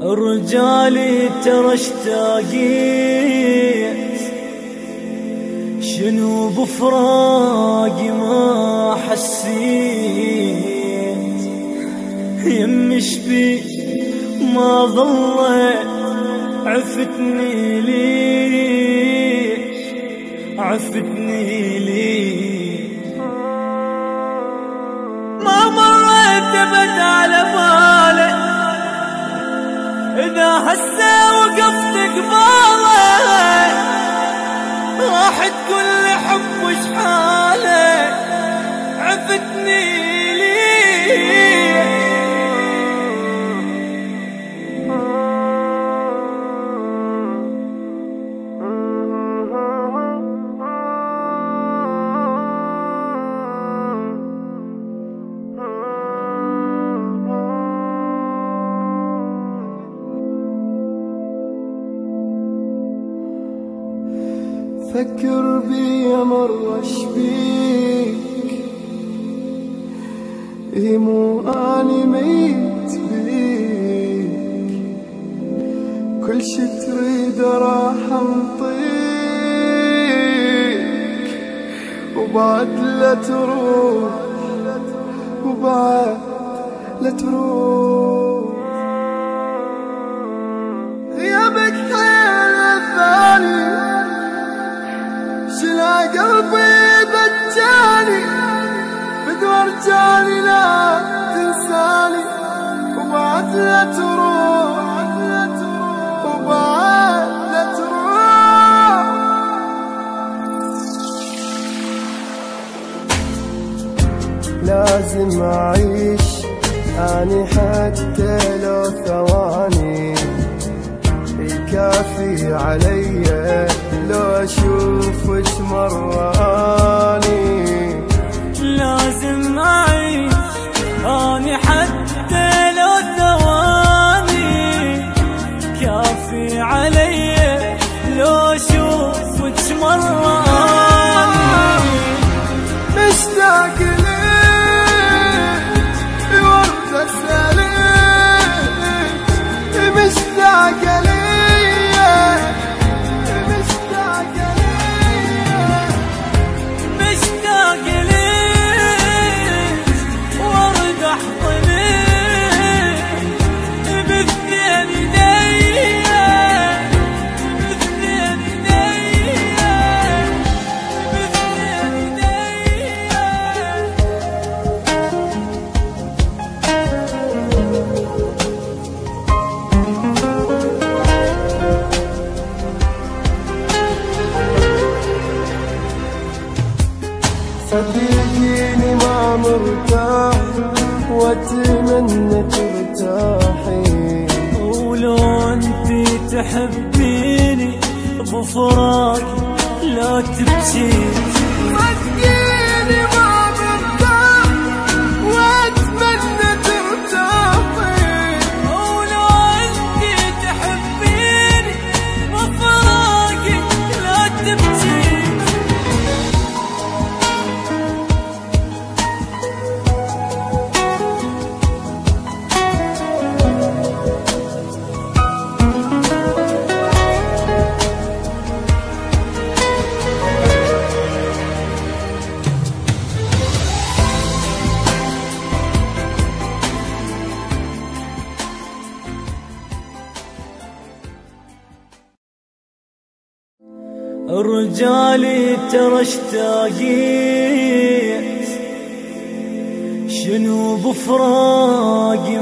رجالي ترى اشتاقيت، شنو بفراقي ما حسيت، يمي شبي ما ظلت عفتني ليش، عفتني ليش، ما مريت ابد على بالي إذا هسه وقفت قبالك راح تقول لي حب وش حالك، عفتني ليه. فكر بي مرة شبيك، مو اني ميت بيك، كل شي تريد راح انطيك، وبعد لا تروح، وبعد لا تروح، غيابك حيل الثاني شلا قلبي بجاني، بدور جاني لا تنساني، وبعد لا تروح، وبعد لا تروح. لازم أعيش أني حتى لو ثواني، يكافي علي لو أشوفك مرة أني. لازم أعيش أني حتى لو ثواني، كافي علي لو أشوفك مرة أني. مشتاق ليك وردة سالك، مشتاق ليك، صدقيني ما مرتاح واتمنى ترتاحي، ولو انتي تحبيني بفراقي لا تبكي. صدقيني ما مرتاح واتمنى ترتاحي، ولو انتي تحبيني بفراقي لا تبكي. رجالي ترى اشتاقيت، شنو بفراقي